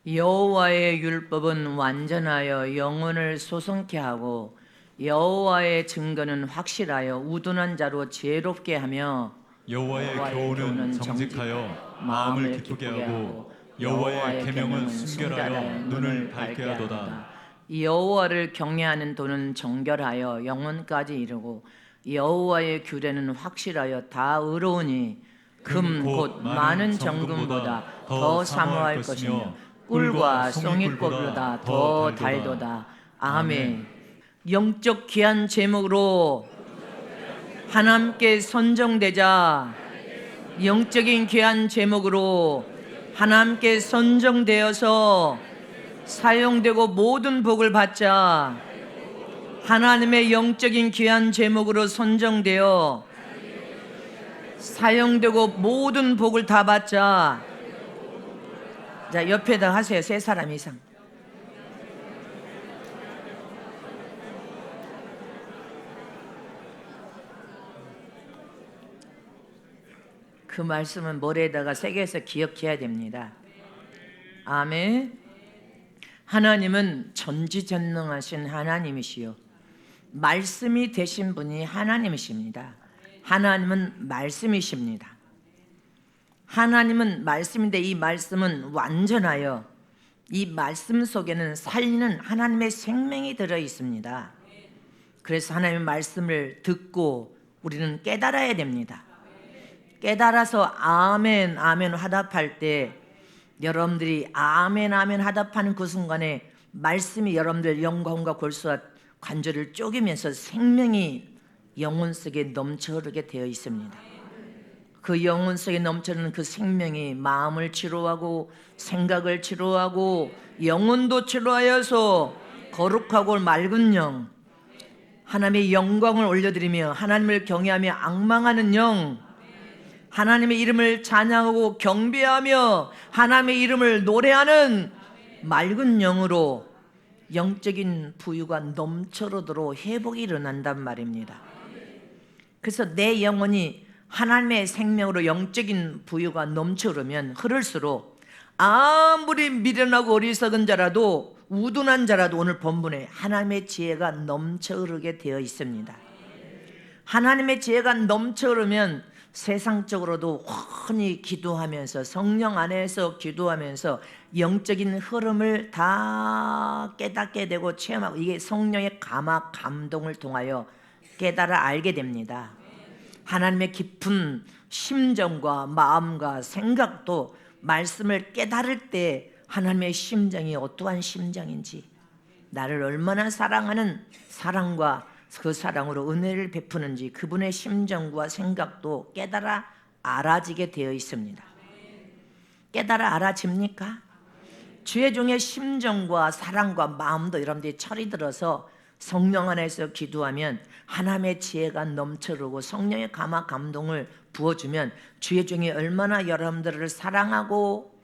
여호와의 율법은 완전하여 영혼을 소성케 하고 여호와의 증거는 확실하여 우둔한 자로 지혜롭게 하며 여호와의 교훈은 정직하여 마음을 기쁘게 하고 여호와의 계명은 순결하여 눈을 밝게 하도다. 여호와를 경외하는 도는 정결하여 영혼까지 이르고 여호와의 규례는 확실하여 다 의로우니 금 곧 많은 정금보다 더 사모할 것이며 꿀과 송이꽃보다 더 달도다. 아멘. 영적 귀한 제목으로 하나님께 선정되자. 영적인 귀한 제목으로 하나님께 선정되어서 사용되고 모든 복을 받자. 하나님의 영적인 귀한 제목으로 선정되어 사용되고 모든 복을 다 받자. 자, 옆에다 하세요. 3사람 이상. 그 말씀은 머리에다가 새겨서 기억해야 됩니다. 아멘. 하나님은 전지전능하신 하나님이시요 말씀이 되신 분이 하나님이십니다. 하나님은 말씀이십니다. 하나님은 말씀인데 이 말씀은 완전하여 이 말씀 속에는 살리는 하나님의 생명이 들어 있습니다. 그래서 하나님의 말씀을 듣고 우리는 깨달아야 됩니다. 깨달아서 아멘 아멘 화답할 때 여러분들이 아멘 아멘 화답하는 그 순간에 말씀이 여러분들 영광과 골수와 관절을 쪼개면서 생명이 영혼 속에 넘쳐 흐르게 되어 있습니다. 그 영혼 속에 넘쳐 흐르는 그 생명이 마음을 치료하고 생각을 치료하고 영혼도 치료하여서 거룩하고 맑은 영, 하나님의 영광을 올려드리며 하나님을 경외하며 앙망하는 영, 하나님의 이름을 찬양하고 경배하며 하나님의 이름을 노래하는 맑은 영으로 영적인 부유가 넘쳐흐르도록 회복이 일어난단 말입니다. 그래서 내 영혼이 하나님의 생명으로 영적인 부유가 넘쳐흐르면 흐를수록 아무리 미련하고 어리석은 자라도 우둔한 자라도 오늘 본문에 하나님의 지혜가 넘쳐흐르게 되어 있습니다. 하나님의 지혜가 넘쳐흐르면 세상적으로도 훤히 기도하면서 성령 안에서 기도하면서 영적인 흐름을 다 깨닫게 되고 체험하고 이게 성령의 감화 감동을 통하여 깨달아 알게 됩니다. 하나님의 깊은 심정과 마음과 생각도 말씀을 깨달을 때 하나님의 심정이 어떠한 심정인지 나를 얼마나 사랑하는 사랑과 그 사랑으로 은혜를 베푸는지 그분의 심정과 생각도 깨달아 알아지게 되어 있습니다. 깨달아 알아집니까? 주의 종의 심정과 사랑과 마음도 여러분들이 철이 들어서 성령 안에서 기도하면 하나님의 지혜가 넘쳐흐르고 성령의 감화 감동을 부어주면 주의 종이 얼마나 여러분들을 사랑하고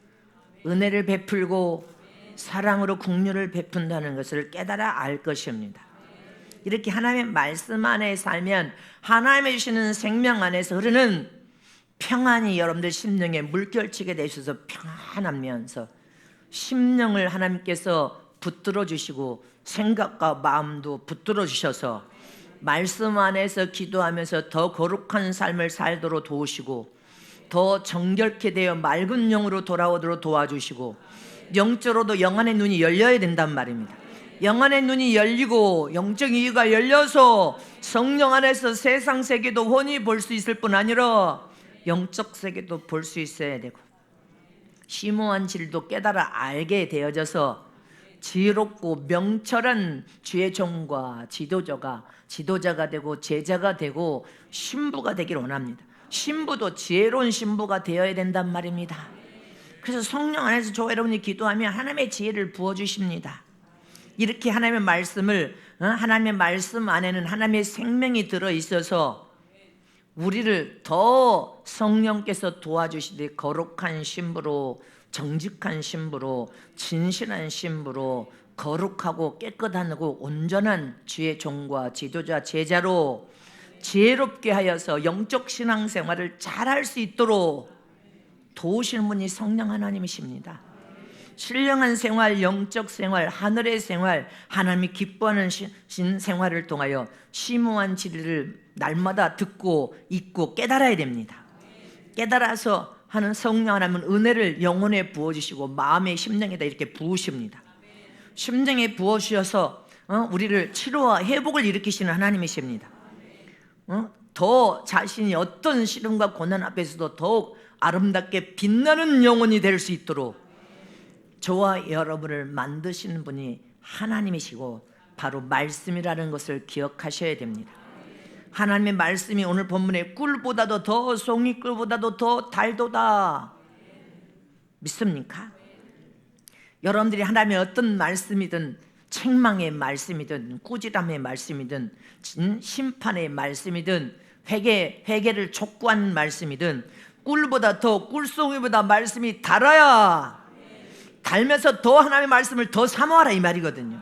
은혜를 베풀고 사랑으로 긍휼을 베푼다는 것을 깨달아 알 것입니다. 이렇게 하나님의 말씀 안에 살면 하나님의 주시는 생명 안에서 흐르는 평안이 여러분들 심령에 물결치게 되셔서 평안하면서 심령을 하나님께서 붙들어 주시고 생각과 마음도 붙들어 주셔서 말씀 안에서 기도하면서 더 거룩한 삶을 살도록 도우시고 더 정결케 되어 맑은 영으로 돌아오도록 도와주시고 영적으로도 영안의 눈이 열려야 된단 말입니다. 영안의 눈이 열리고 영적 이유가 열려서 성령 안에서 세상 세계도 훤히 볼 수 있을 뿐 아니라 영적 세계도 볼 수 있어야 되고 심오한 진리도 깨달아 알게 되어져서 지혜롭고 명철한 주의 종과 지도자가 되고 제자가 되고 신부가 되기를 원합니다. 신부도 지혜로운 신부가 되어야 된단 말입니다. 그래서 성령 안에서 저와 여러분이 기도하면 하나님의 지혜를 부어주십니다. 이렇게 하나님의 말씀을 하나님의 말씀 안에는 하나님의 생명이 들어있어서 우리를 더 성령께서 도와주시되 거룩한 신부로 정직한 신부로 진실한 신부로 거룩하고 깨끗하고 온전한 주의 종과 지도자 제자로 지혜롭게 하여서 영적 신앙생활을 잘할 수 있도록 도우실 분이 성령 하나님이십니다. 신령한 생활, 영적 생활, 하늘의 생활, 하나님이 기뻐하는 생활을 통하여 심오한 진리를 날마다 듣고 읽고 깨달아야 됩니다. 깨달아서 하는 성령 하나님은 은혜를 영혼에 부어주시고 마음의 심령에다 이렇게 부으십니다. 심령에 부어주셔서 우리를 치료와 회복을 일으키시는 하나님이십니다. 더 자신이 어떤 시련과 고난 앞에서도 더욱 아름답게 빛나는 영혼이 될 수 있도록 저와 여러분을 만드시는 분이 하나님이시고 바로 말씀이라는 것을 기억하셔야 됩니다. 하나님의 말씀이 오늘 본문에 꿀보다도 더 송이꿀보다도 더 달도다. 믿습니까? 여러분들이 하나님의 어떤 말씀이든 책망의 말씀이든 꾸지람의 말씀이든 심판의 말씀이든 회개를 촉구하는 말씀이든 꿀보다 더 꿀송이보다 말씀이 달아야 달면서 더 하나님의 말씀을 더 사모하라 이 말이거든요.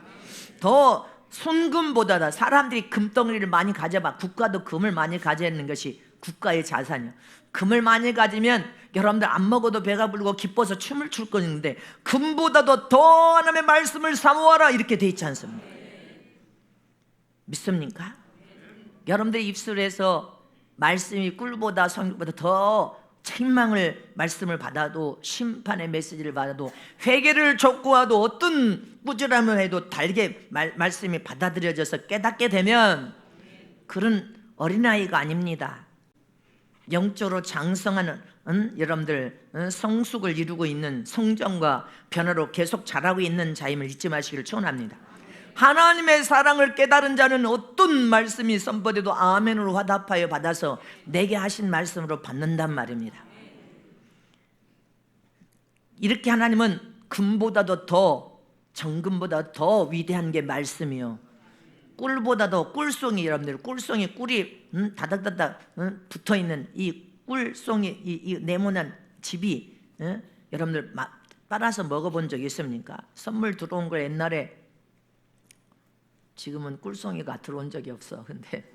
더 손금보다 사람들이 금덩어리를 많이 가져봐. 국가도 금을 많이 가져야 하는 것이 국가의 자산이요. 금을 많이 가지면 여러분들 안 먹어도 배가 부르고 기뻐서 춤을 출 것인데 금보다도 더 하나님의 말씀을 사모하라 이렇게 돼 있지 않습니까? 믿습니까? 여러분들의 입술에서 말씀이 꿀보다 성경보다 더 책망을 말씀을 받아도 심판의 메시지를 받아도 회개를 촉구하도 어떤 꾸지람을 해도 달게 말씀이 받아들여져서 깨닫게 되면 그런 어린아이가 아닙니다. 영적으로 장성하는 여러분들 성숙을 이루고 있는 성장과 변화로 계속 자라고 있는 자임을 잊지 마시기를 축원합니다. 하나님의 사랑을 깨달은 자는 어떤 말씀이 선포돼도 아멘으로 화답하여 받아서 내게 하신 말씀으로 받는단 말입니다. 이렇게 하나님은 금보다도 더 정금보다 더 위대한 게 말씀이요. 꿀보다도 꿀송이 여러분들 꿀송이 꿀이 다닥다닥 붙어있는 이 꿀송이 이 네모난 집이 여러분들 빨아서 먹어본 적 있습니까? 선물 들어온 걸 옛날에 지금은 꿀송이가 들어온 적이 없어. 근데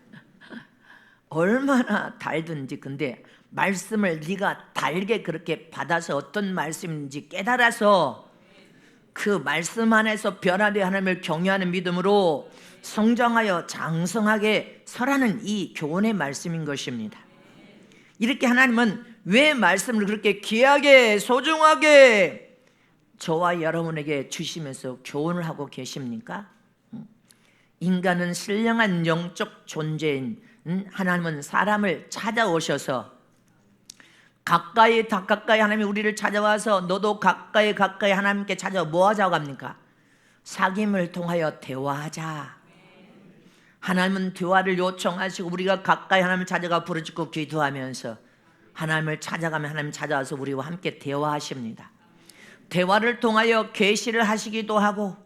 얼마나 달든지 근데 말씀을 네가 달게 그렇게 받아서 어떤 말씀인지 깨달아서 그 말씀 안에서 변화되어 하나님을 경외하는 믿음으로 성장하여 장성하게 설하는 이 교훈의 말씀인 것입니다. 이렇게 하나님은 왜 말씀을 그렇게 귀하게 소중하게 저와 여러분에게 주시면서 교훈을 하고 계십니까? 인간은 신령한 영적 존재인 하나님은 사람을 찾아오셔서 가까이 하나님이 우리를 찾아와서 너도 가까이 하나님께 찾아와 뭐 하자고 합니까? 사귐을 통하여 대화하자. 하나님은 대화를 요청하시고 우리가 가까이 하나님을 찾아가 부르짖고 기도하면서 하나님을 찾아가면 하나님 찾아와서 우리와 함께 대화하십니다. 대화를 통하여 계시를 하시기도 하고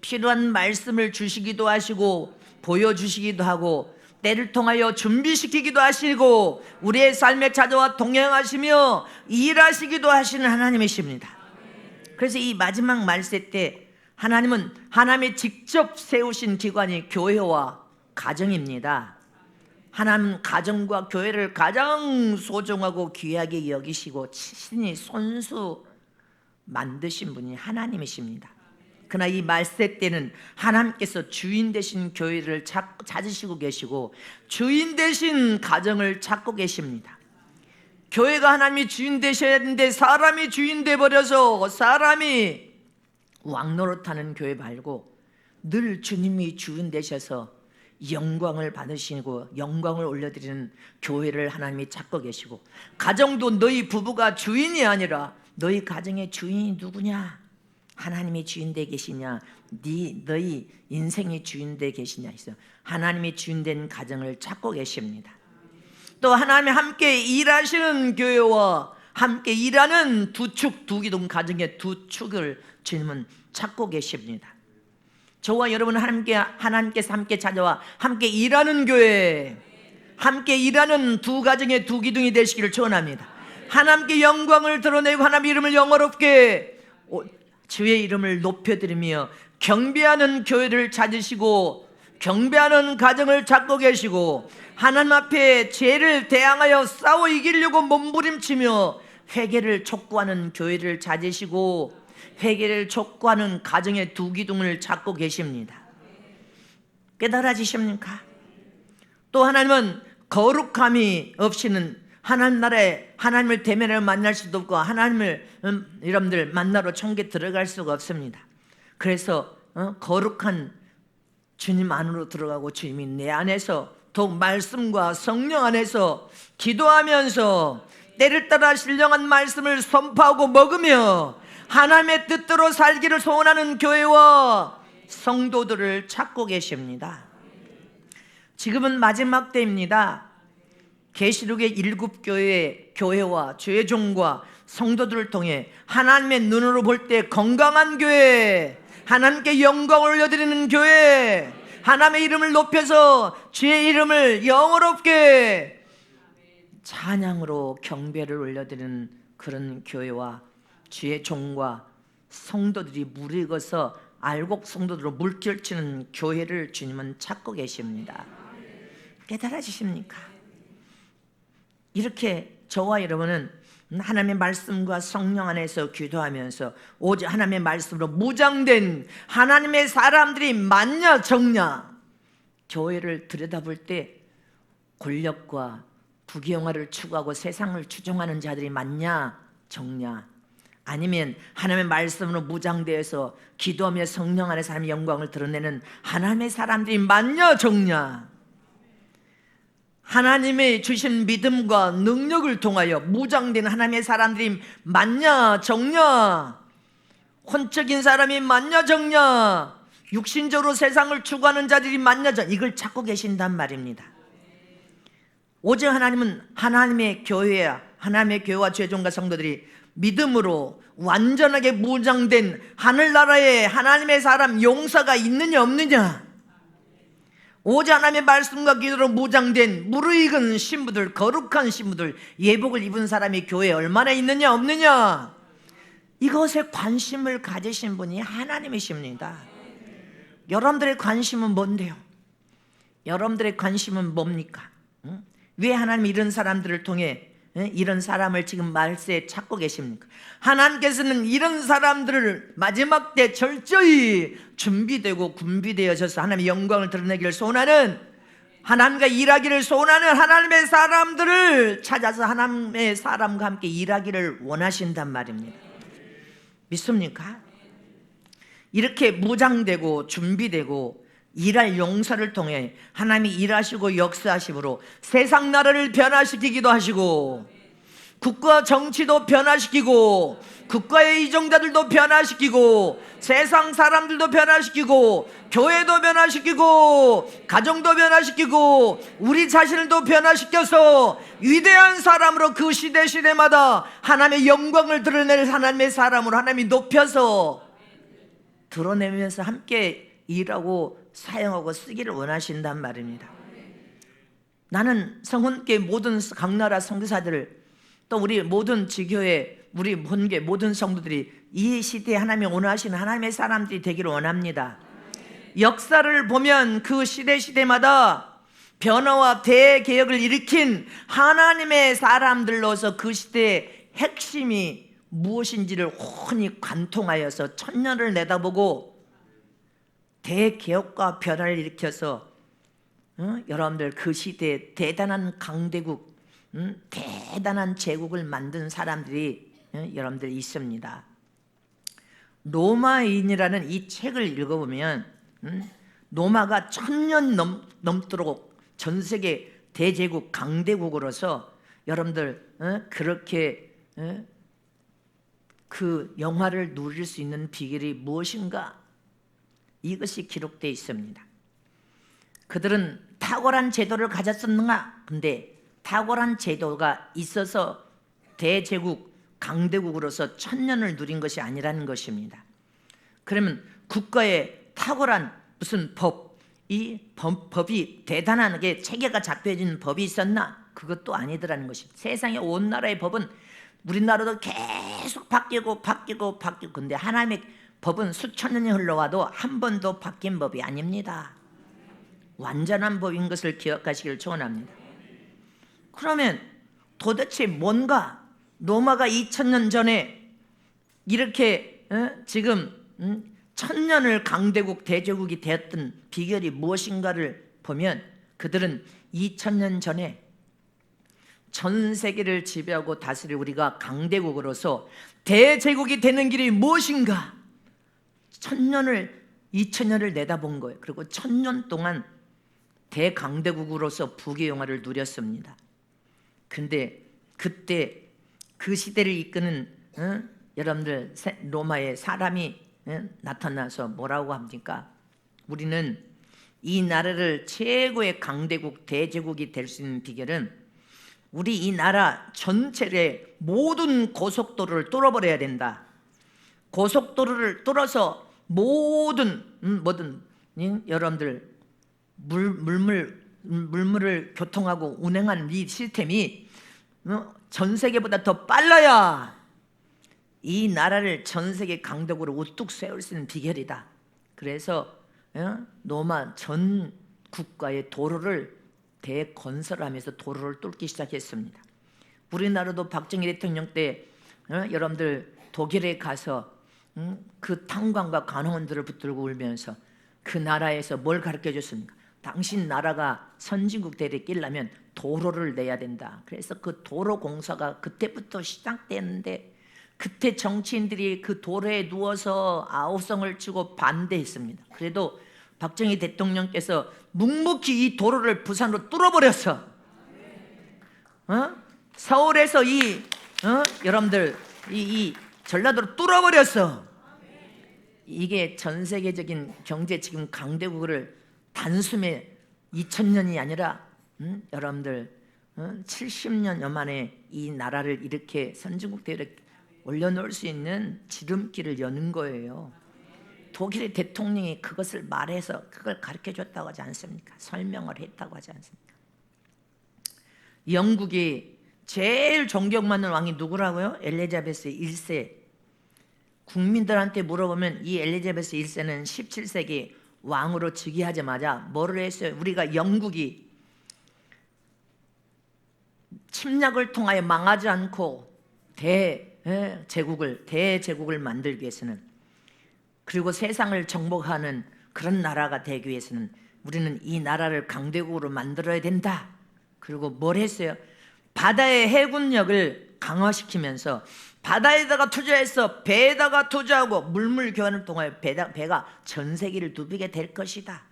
필요한 말씀을 주시기도 하시고 보여주시기도 하고 때를 통하여 준비시키기도 하시고 우리의 삶에 찾아와 동행하시며 일하시기도 하시는 하나님이십니다. 그래서 이 마지막 말세 때 하나님은 하나님이 직접 세우신 기관이 교회와 가정입니다. 하나님은 가정과 교회를 가장 소중하고 귀하게 여기시고 친히 손수 만드신 분이 하나님이십니다. 그러나 이 말세 때는 하나님께서 주인 되신 교회를 찾으시고 계시고 주인 되신 가정을 찾고 계십니다. 교회가 하나님이 주인 되셔야 하는데 사람이 주인 돼버려서 사람이 왕노릇하는 교회 말고 늘 주님이 주인 되셔서 영광을 받으시고 영광을 올려드리는 교회를 하나님이 찾고 계시고 가정도 너희 부부가 주인이 아니라 너희 가정의 주인이 누구냐? 하나님이 주인되어 계시냐? 너희 인생의 주인되어 계시냐? 있어요. 하나님이 주인된 가정을 찾고 계십니다. 또 하나님이 함께 일하시는 교회와 함께 일하는 두 기둥 가정의 두 축을 주님은 찾고 계십니다. 저와 여러분 하나님께서 함께 찾아와 함께 일하는 교회, 함께 일하는 두 가정의 두 기둥이 되시기를 축원합니다. 하나님께 영광을 드러내고 하나님의 이름을 영어롭게 주의 이름을 높여드리며 경배하는 교회를 찾으시고 경배하는 가정을 찾고 계시고 하나님 앞에 죄를 대항하여 싸워 이기려고 몸부림치며 회개를 촉구하는 교회를 찾으시고 회개를 촉구하는 가정의 두 기둥을 찾고 계십니다. 깨달아지십니까? 또 하나님은 거룩함이 없이는 하나님 나라에 하나님을 대면을 만날 수도 없고 하나님을 여러분들 만나러 천국에 들어갈 수가 없습니다. 그래서 거룩한 주님 안으로 들어가고 주님이 내 안에서 더욱 말씀과 성령 안에서 기도하면서 때를 따라 신령한 말씀을 선포하고 먹으며 하나님의 뜻대로 살기를 소원하는 교회와 성도들을 찾고 계십니다. 지금은 마지막 때입니다. 계시록의 7교회의 교회와 주의 종과 성도들을 통해 하나님의 눈으로 볼 때 건강한 교회, 하나님께 영광을 올려드리는 교회, 하나님의 이름을 높여서 주의 이름을 영어롭게 찬양으로 경배를 올려드리는 그런 교회와 주의 종과 성도들이 무르익어서 알곡 성도들로 물결치는 교회를 주님은 찾고 계십니다. 깨달아지십니까? 이렇게 저와 여러분은 하나님의 말씀과 성령 안에서 기도하면서 오직 하나님의 말씀으로 무장된 하나님의 사람들이 많냐 적냐, 교회를 들여다볼 때 권력과 부귀영화를 추구하고 세상을 추종하는 자들이 많냐 적냐, 아니면 하나님의 말씀으로 무장되어서 기도하며 성령 안에서 하나님의 영광을 드러내는 하나님의 사람들이 많냐 적냐, 하나님의 주신 믿음과 능력을 통하여 무장된 하나님의 사람들이 많냐 적냐, 혼적인 사람이 많냐 적냐, 육신적으로 세상을 추구하는 자들이 많냐 적냐, 이걸 찾고 계신단 말입니다. 오직 하나님은 하나님의 교회야, 하나님의 교회와 주의 종과 성도들이 믿음으로 완전하게 무장된 하늘나라에 하나님의 사람 용사가 있느냐 없느냐, 오직 하나님의 말씀과 기도로 무장된 무르익은 신부들, 거룩한 신부들, 예복을 입은 사람이 교회에 얼마나 있느냐 없느냐, 이것에 관심을 가지신 분이 하나님이십니다. 여러분들의 관심은 뭔데요? 여러분들의 관심은 뭡니까? 왜 하나님이 이런 사람들을 통해 이런 사람을 지금 말세에 찾고 계십니까? 하나님께서는 이런 사람들을 마지막 때 철저히 준비되고 군비되어져서 하나님의 영광을 드러내기를 소원하는, 하나님과 일하기를 소원하는 하나님의 사람들을 찾아서 하나님의 사람과 함께 일하기를 원하신단 말입니다. 믿습니까? 이렇게 무장되고 준비되고 일할 용사를 통해 하나님이 일하시고 역사하심으로 세상 나라를 변화시키기도 하시고, 국가 정치도 변화시키고, 국가의 이정자들도 변화시키고, 세상 사람들도 변화시키고, 교회도 변화시키고, 가정도 변화시키고, 우리 자신을도 변화시켜서 위대한 사람으로 그 시대마다 하나님의 영광을 드러낼 하나님의 사람으로 하나님이 높여서 드러내면서 함께 일하고 사용하고 쓰기를 원하신단 말입니다. 나는 성훈교회 모든 각 나라 선교사들을, 또 우리 모든 지교회, 우리 본교회 모든 성도들이 이 시대에 하나님이 원하시는 하나님의 사람들이 되기를 원합니다. 역사를 보면 그 시대마다 변화와 대개혁을 일으킨 하나님의 사람들로서 그 시대의 핵심이 무엇인지를 훤히 관통하여서 천년을 내다보고 대개혁과 변화를 일으켜서 여러분들 그 시대에 대단한 강대국, 대단한 제국을 만든 사람들이 여러분들 있습니다. 로마인이라는 이 책을 읽어보면 로마가 1000년 넘도록 전 세계 대제국 강대국으로서 여러분들 그렇게 그 영화를 누릴 수 있는 비결이 무엇인가, 이것이 기록되어 있습니다. 그들은 탁월한 제도를 가졌었는가? 근데 탁월한 제도가 있어서 대제국 강대국으로서 1000년을 누린 것이 아니라는 것입니다. 그러면 국가에 탁월한 무슨 이 법이 대단하게 체계가 잡혀진 법이 있었나? 그것도 아니더라는 것입니다. 세상의 온 나라의 법은, 우리나라도 계속 바뀌고 근데 하나님의 법은 수천 년이 흘러가도 한 번도 바뀐 법이 아닙니다. 완전한 법인 것을 기억하시길 축원합니다. 그러면 도대체 뭔가 로마가 2000년 전에 이렇게 지금 천년을 강대국 대제국이 되었던 비결이 무엇인가를 보면 그들은 2000년 전에 전 세계를 지배하고 다스릴 우리가 강대국으로서 대제국이 되는 길이 무엇인가 2000년을 내다본 거예요. 그리고 1000년 동안 대강대국으로서 부귀영화를 누렸습니다. 근데 그때 그 시대를 이끄는 여러분들 로마의 사람이 나타나서 뭐라고 합니까? 우리는 이 나라를 최고의 강대국 대제국이 될 수 있는 비결은 우리 이 나라 전체의 모든 고속도로를 뚫어버려야 된다. 고속도로를 뚫어서 모든 여러분들 물물을 교통하고 운행하는 이 시스템이 전 세계보다 더 빨라야 이 나라를 전 세계 강대국으로 우뚝 세울 수 있는 비결이다. 그래서 로마 전 국가의 도로를 대건설하면서 도로를 뚫기 시작했습니다. 우리나라도 박정희 대통령 때 여러분들 독일에 가서 그 탄광과 간호원들을 붙들고 울면서 그 나라에서 뭘 가르쳐 줬습니까? 당신 나라가 선진국 대를 끼려면 도로를 내야 된다. 그래서 그 도로 공사가 그때부터 시작됐는데 그때 정치인들이 그 도로에 누워서 아우성을 치고 반대했습니다. 그래도 박정희 대통령께서 묵묵히 이 도로를 부산으로 뚫어버렸어. 서울에서 여러분들 이 전라도로 뚫어버렸어. 이게 전 세계적인 경제 지금 강대국을 단숨에 2000년이 아니라 여러분들 70년여 만에 이 나라를 이렇게 선진국 대회를 올려놓을 수 있는 지름길을 여는 거예요. 독일의 대통령이 그것을 말해서 그걸 가르쳐줬다고 하지 않습니까? 설명을 했다고 하지 않습니까? 영국이 제일 존경받는 왕이 누구라고요? 엘리자베스 1세. 국민들한테 물어보면 이 엘리자베스 1세는 17세기 왕으로 즉위하자마자 뭐를 했어요? 우리가 영국이 침략을 통하여 망하지 않고 대제국을 만들기 위해서는, 그리고 세상을 정복하는 그런 나라가 되기 위해서는 우리는 이 나라를 강대국으로 만들어야 된다. 그리고 뭘 했어요? 바다의 해군력을 강화시키면서 바다에다가 투자해서 배에다가 투자하고 물물 교환을 통하여 배가 전 세계를 누비게 될 것이다.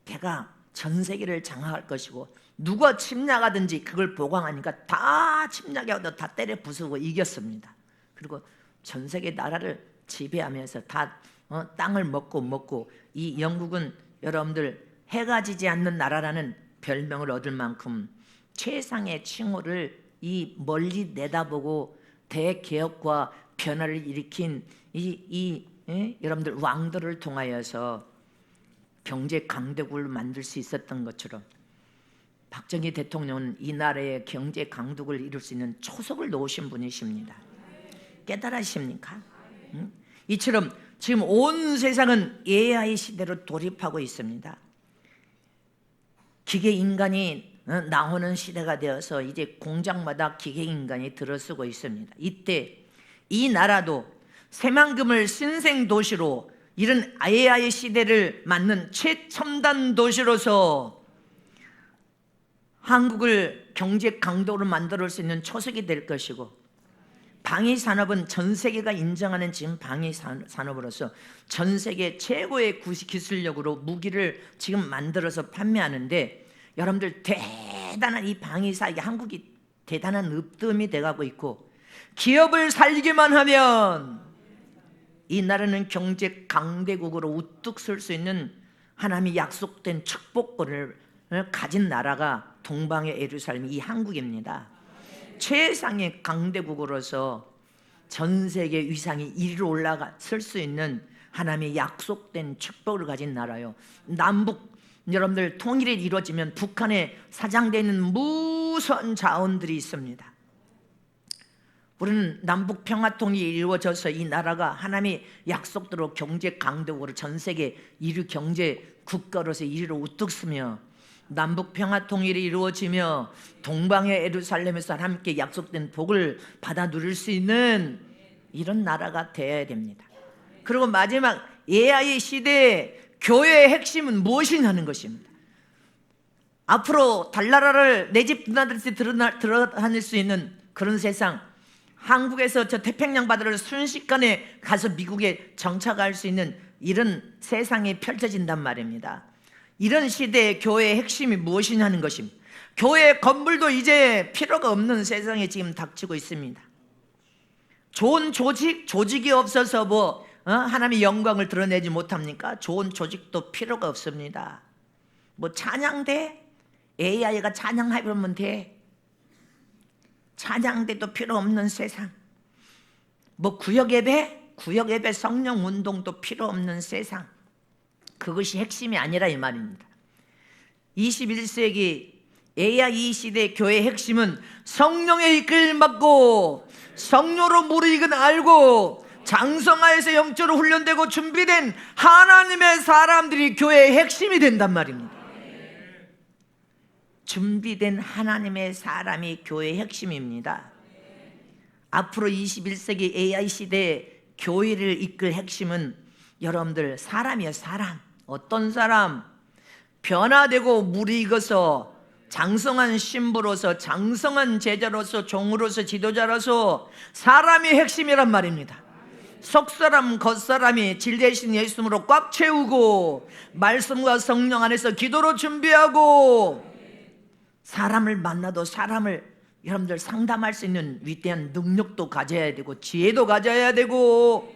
배가 전 세계를 장악할 것이고 누가 침략하든지 그걸 보강하니까 다 침략하고 다 때려 부수고 이겼습니다. 그리고 전 세계 나라를 지배하면서 다 땅을 먹고 이 영국은 여러분들 해가 지지 않는 나라라는 별명을 얻을 만큼 최상의 칭호를 이 멀리 내다보고 대개혁과 변화를 일으킨 여러분들 왕들을 통하여서 경제 강대국을 만들 수 있었던 것처럼 박정희 대통령은 이 나라의 경제 강국을 이룰 수 있는 초석을 놓으신 분이십니다. 깨달으십니까? 이처럼 지금 온 세상은 AI 시대로 돌입하고 있습니다. 기계 인간이 나오는 시대가 되어서 이제 공장마다 기계 인간이 들어서고 있습니다. 이때 이 나라도 새만금을 신생 도시로 이런 AI 시대를 맞는 최첨단 도시로서 한국을 경제 강도로 만들 수 있는 초석이 될 것이고, 방위 산업은 전 세계가 인정하는 지금 방위 산업으로서 전 세계 최고의 기술력으로 무기를 지금 만들어서 판매하는데, 여러분들 대단한 이 방위 사업이 한국이 대단한 읍뜸이 돼가고 있고, 기업을 살기만 하면 이 나라는 경제 강대국으로 우뚝 설 수 있는 하나님이 약속된 축복권을 가진 나라가 동방의 예루살렘 이 한국입니다. 최상의 강대국으로서 전 세계 위상이 이리로 올라가 설 수 있는 하나님의 약속된 축복을 가진 나라요. 남북 여러분들 통일이 이루어지면 북한에 사장되어 있는 무수한 자원들이 있습니다. 우리는 남북 평화 통일이 이루어져서 이 나라가 하나님의 약속대로 경제 강대국으로 전 세계 1위 경제 국가로서 1위로 우뚝 서며, 남북 평화 통일이 이루어지며 동방의 예루살렘에서 함께 약속된 복을 받아 누릴 수 있는 이런 나라가 되어야 됩니다. 그리고 마지막 AI 시대의 교회의 핵심은 무엇이냐는 것입니다. 앞으로 달나라를 내 집 드나들듯이 들어다닐 수 있는 그런 세상, 한국에서 저 태평양 바다를 순식간에 가서 미국에 정착할 수 있는 이런 세상이 펼쳐진단 말입니다. 이런 시대의 교회의 핵심이 무엇이냐는 것입니다. 교회 건물도 이제 필요가 없는 세상에 지금 닥치고 있습니다. 좋은 조직이 없어서 하나님의 영광을 드러내지 못합니까? 좋은 조직도 필요가 없습니다. 찬양대? AI가 찬양하면 돼. 찬양대도 필요 없는 세상. 구역예배 성령 운동도 필요 없는 세상. 그것이 핵심이 아니라 이 말입니다. 21세기 AI 시대 교회의 핵심은 성령의 이끌림 받고 성령으로 무르익은 알고 장성하여서 영적으로 훈련되고 준비된 하나님의 사람들이 교회의 핵심이 된단 말입니다. 준비된 하나님의 사람이 교회의 핵심입니다. 앞으로 21세기 AI 시대의 교회를 이끌 핵심은 여러분들 사람이에요. 사람. 어떤 사람? 변화되고 무르익어서 장성한 신부로서, 장성한 제자로서, 종으로서, 지도자로서 사람이 핵심이란 말입니다. 속사람 겉사람이 질 대신 예수님으로 꽉 채우고 말씀과 성령 안에서 기도로 준비하고 사람을 만나도 사람을 여러분들 상담할 수 있는 위대한 능력도 가져야 되고 지혜도 가져야 되고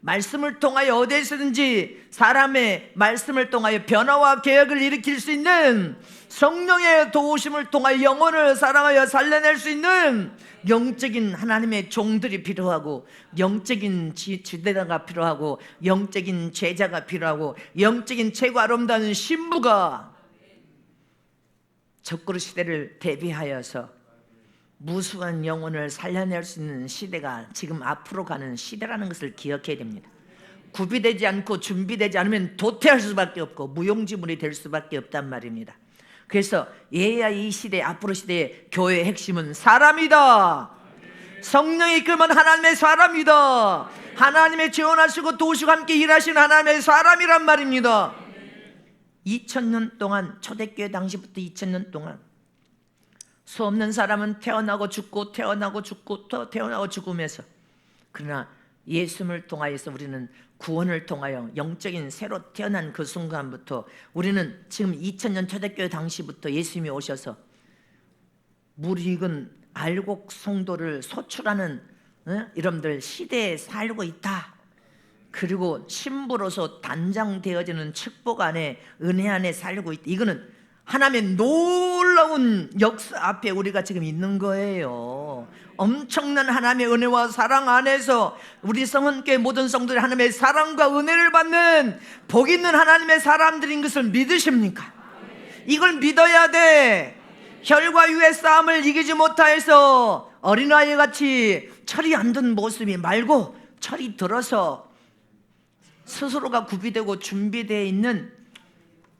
말씀을 통하여 어디에서든지 사람의 말씀을 통하여 변화와 개혁을 일으킬 수 있는 성령의 도우심을 통하여 영혼을 사랑하여 살려낼 수 있는 영적인 하나님의 종들이 필요하고 영적인 지도자가 필요하고 영적인 제자가 필요하고 영적인 최고 아름다운 신부가 적그리 시대를 대비하여서 무수한 영혼을 살려낼 수 있는 시대가 지금 앞으로 가는 시대라는 것을 기억해야 됩니다. 구비되지 않고 준비되지 않으면 도태할 수밖에 없고 무용지물이 될 수밖에 없단 말입니다. 그래서 AI 시대, 앞으로 시대의 교회의 핵심은 사람이다. 성령이 이끌면 하나님의 사람이다. 하나님의 지원하시고 도우시고 함께 일하시는 하나님의 사람이란 말입니다. 2000년 동안, 초대교회 당시부터 2000년 동안 수 없는 사람은 태어나고 죽고 태어나고 죽고 또 태어나고 죽으면서, 그러나 예수님을 통하여서 우리는 구원을 통하여 영적인 새로 태어난 그 순간부터 우리는 지금 2000년 초대교회 당시부터 예수님이 오셔서 무르익은 알곡 성도를 소출하는 여러분들 시대에 살고 있다. 그리고 신부로서 단장되어지는 축복 안에 은혜 안에 살고 있다. 이거는 하나님의 놀라운 역사 앞에 우리가 지금 있는 거예요. 엄청난 하나님의 은혜와 사랑 안에서 우리 성은교회 모든 성도들이 하나님의 사랑과 은혜를 받는 복 있는 하나님의 사람들인 것을 믿으십니까? 이걸 믿어야 돼. 혈과 육의 싸움을 이기지 못하여서 어린아이 같이 철이 안 든 모습이 말고 철이 들어서 스스로가 구비되고 준비되어 있는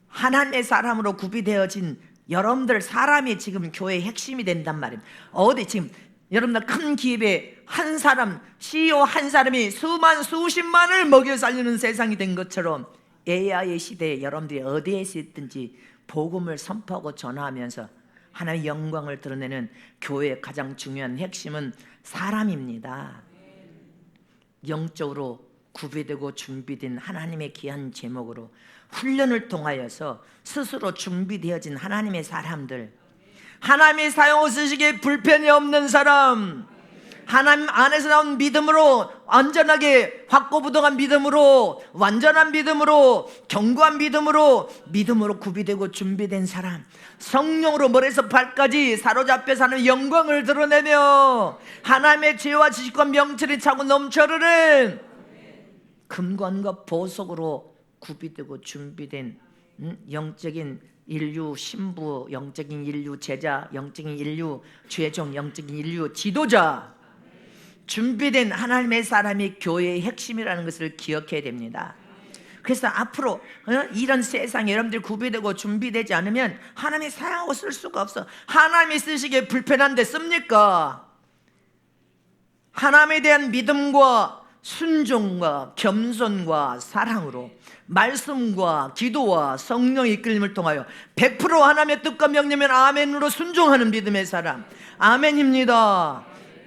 하나님의 사람으로 구비되어진 여러분들 사람이 지금 교회의 핵심이 된단 말입니다. 어디 지금 여러분들 큰 기업에 한 사람, CEO 한 사람이 수만 수십만을 먹여 살리는 세상이 된 것처럼 AI 시대에 여러분들이 어디에 있든지 복음을 선포하고 전하면서 하나님의 영광을 드러내는 교회의 가장 중요한 핵심은 사람입니다. 영적으로 구비되고 준비된 하나님의 귀한 제목으로 훈련을 통하여서 스스로 준비되어진 하나님의 사람들, 하나님이 사용하여 쓰시기에 불편이 없는 사람, 하나님 안에서 나온 믿음으로 완전하게 확고부동한 믿음으로, 완전한 믿음으로, 견고한 믿음으로 구비되고 준비된 사람, 성령으로 머리에서 발까지 사로잡혀 사는 영광을 드러내며 하나님의 지혜와 지식과 명철이 차고 넘쳐흐르는 금관과 보석으로 구비되고 준비된 영적인 인류 신부, 영적인 인류 제자, 영적인 인류 죄종, 영적인 인류 지도자, 준비된 하나님의 사람이 교회의 핵심이라는 것을 기억해야 됩니다. 그래서 앞으로 이런 세상에 여러분들이 구비되고 준비되지 않으면 하나님이 사용하고 쓸 수가 없어. 하나님이 쓰시기에 불편한데 씁니까? 하나님에 대한 믿음과 순종과 겸손과 사랑으로 말씀과 기도와 성령의 이끌림을 통하여 100% 하나님의 뜻과 명령면 아멘으로 순종하는 믿음의 사람, 아멘입니다.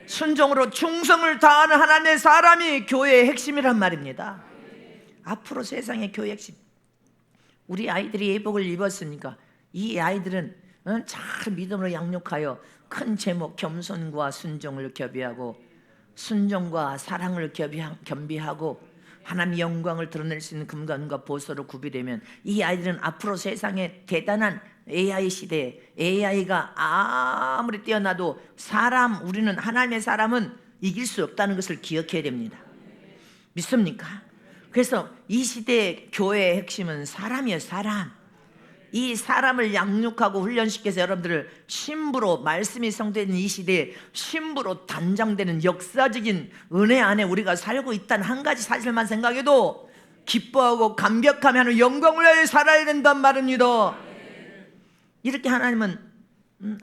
순종으로 충성을 다하는 하나님의 사람이 교회의 핵심이란 말입니다. 앞으로 세상의 교회 핵심, 우리 아이들이 예복을 입었으니까 이 아이들은 잘 믿음으로 양육하여 큰 제목 겸손과 순종을 겸비하고 순종과 사랑을 겸비하고 하나님의 영광을 드러낼 수 있는 금관과 보소로 구비되면 이 아이들은 앞으로 세상에 대단한 AI 시대에 AI가 아무리 뛰어나도 우리는 하나님의 사람은 이길 수 없다는 것을 기억해야 됩니다. 믿습니까? 그래서 이 시대의 교회의 핵심은 사람이에요. 사람. 이 사람을 양육하고 훈련시켜서 여러분들을 신부로, 말씀이 성되는 이 시대에 신부로 단장되는 역사적인 은혜 안에 우리가 살고 있다는 한 가지 사실만 생각해도 기뻐하고 감격하며 하는 영광을 위하여 살아야 된단 말입니다. 이렇게 하나님은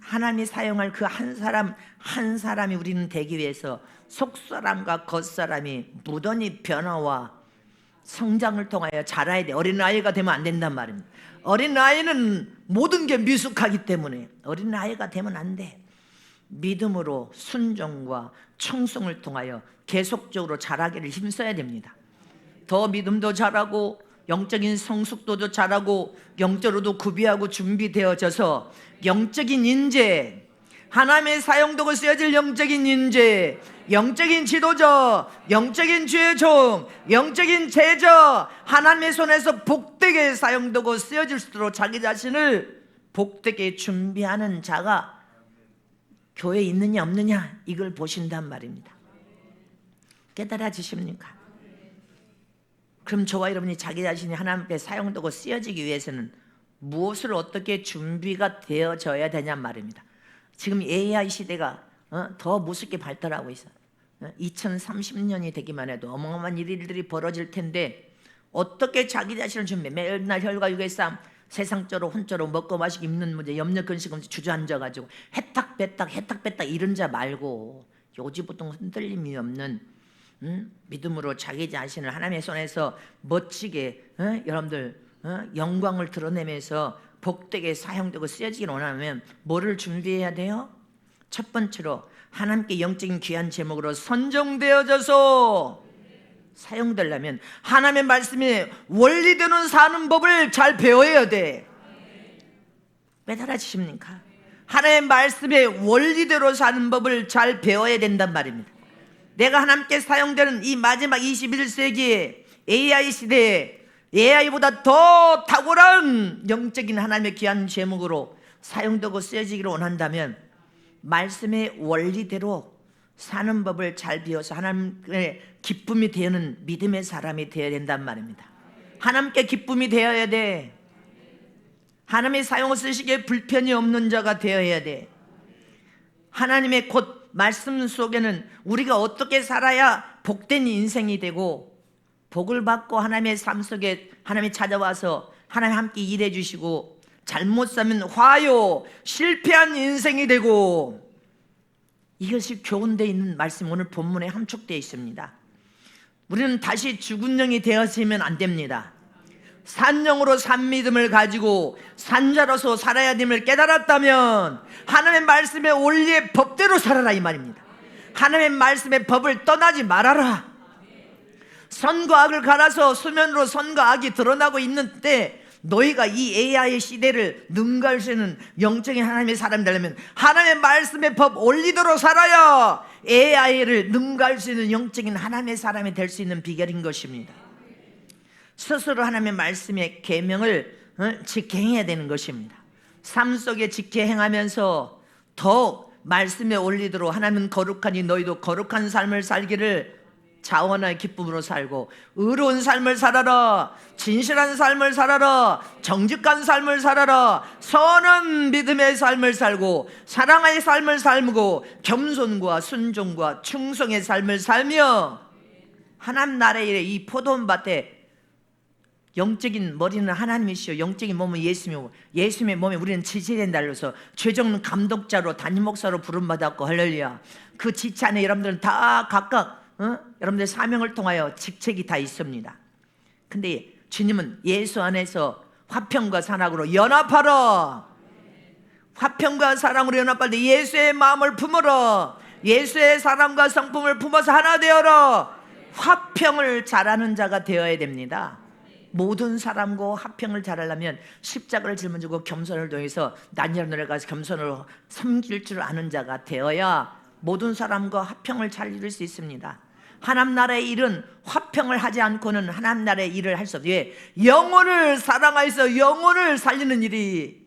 하나님이 사용할 그 한 사람 한 사람이 우리는 되기 위해서 속사람과 겉사람이 무던히 변화와 성장을 통하여 자라야 돼. 어린아이가 되면 안 된단 말입니다. 어린아이는 모든 게 미숙하기 때문에 어린아이가 되면 안 돼. 믿음으로 순종과 충성을 통하여 계속적으로 자라기를 힘써야 됩니다. 더 믿음도 자라고 영적인 성숙도도 자라고 영적으로도 구비하고 준비되어져서 영적인 인재, 하나님의 사용도구 쓰여질 영적인 인재, 영적인 지도자, 영적인 주의종, 영적인 제자, 하나님의 손에서 복되게 사용되고 쓰여질 수 있도록 자기 자신을 복되게 준비하는 자가 교회에 있느냐 없느냐 이걸 보신단 말입니다. 깨달아지십니까? 그럼 저와 여러분이 자기 자신이 하나님께 사용되고 쓰여지기 위해서는 무엇을 어떻게 준비가 되어져야 되냐 말입니다. 지금 AI 시대가 더 무섭게 발달하고 있어요. 2030년이 되기만 해도 어마어마한 일들이 벌어질 텐데 어떻게 자기 자신을 준비해? 매일 날 혈과 육의 싸움, 세상적으로 혼자로 먹고 마시고 입는 문제, 염려 근심 없이 주저앉아가지고 해탁배딱 이런 자 말고 요지부동 흔들림이 없는 믿음으로 자기 자신을 하나님의 손에서 멋지게 여러분들 영광을 드러내면서 복되게 사용되고 쓰여지길 원하면 뭐를 준비해야 돼요? 첫 번째로 하나님께 영적인 귀한 제목으로 선정되어져서 사용되려면 하나님의 말씀이 원리대로 사는 법을 잘 배워야 돼. 깨달아지십니까? 하나님의 말씀의 원리대로 사는 법을 잘 배워야 된단 말입니다. 내가 하나님께 사용되는 이 마지막 21세기의 AI 시대에 AI보다 더 탁월한 영적인 하나님의 귀한 제목으로 사용되고 쓰여지기를 원한다면 말씀의 원리대로 사는 법을 잘 배워서 하나님의 기쁨이 되는 믿음의 사람이 되어야 된단 말입니다. 하나님께 기쁨이 되어야 돼. 하나님의 사용을 쓰시기에 불편이 없는 자가 되어야 돼. 하나님의 곧 말씀 속에는 우리가 어떻게 살아야 복된 인생이 되고 복을 받고 하나님의 삶 속에 하나님이 찾아와서 하나님 함께 일해 주시고 잘못 살면 화요 실패한 인생이 되고 이것이 교훈되어 있는 말씀 오늘 본문에 함축되어 있습니다. 우리는 다시 죽은 영이 되었으면 안 됩니다. 산영으로 산 믿음을 가지고 산자로서 살아야 됨을 깨달았다면 하나님의 말씀의 원리의 법대로 살아라 이 말입니다. 하나님의 말씀의 법을 떠나지 말아라. 선과 악을 갈아서 수면으로 선과 악이 드러나고 있는 때 너희가 이 AI 시대를 능가할 수 있는 영적인 하나님의 사람이 되려면 하나님의 말씀의 법 원리대로 살아야 AI를 능가할 수 있는 영적인 하나님의 사람이 될 수 있는 비결인 것입니다. 스스로 하나님의 말씀의 계명을 지켜행해야 되는 것입니다. 삶 속에 지켜행하면서 더욱 말씀의 원리대로 하나님은 거룩하니 너희도 거룩한 삶을 살기를 자원의 기쁨으로 살고 의로운 삶을 살아라, 진실한 삶을 살아라, 정직한 삶을 살아라, 선한 믿음의 삶을 살고 사랑의 삶을 살고 겸손과 순종과 충성의 삶을 살며 하나님 나라의 이 포도원밭에 영적인 머리는 하나님이시오 영적인 몸은 예수님이고 예수님의 몸에 우리는 지체된 달로서 최종 감독자로 담임 목사로 부름받았고 할렐루야. 그 지체 안에 여러분들은 다 각각 여러분들 사명을 통하여 직책이 다 있습니다. 근데 주님은 예수 안에서 화평과 사랑으로 연합하라. 화평과 사랑으로 연합할 때 예수의 마음을 품어라. 예수의 사랑과 성품을 품어서 하나 되어라. 화평을 잘하는 자가 되어야 됩니다. 모든 사람과 화평을 잘하려면 십자가를 짊어지고 겸손을 통해서 난리를 내려가서 겸손으로 섬길 줄 아는 자가 되어야 모든 사람과 화평을 잘 이룰 수 있습니다. 하나님 나라의 일은 화평을 하지 않고는 하나님 나라의 일을 할 수 없어요. 왜? 영혼을 사랑하여서 영혼을 살리는 일이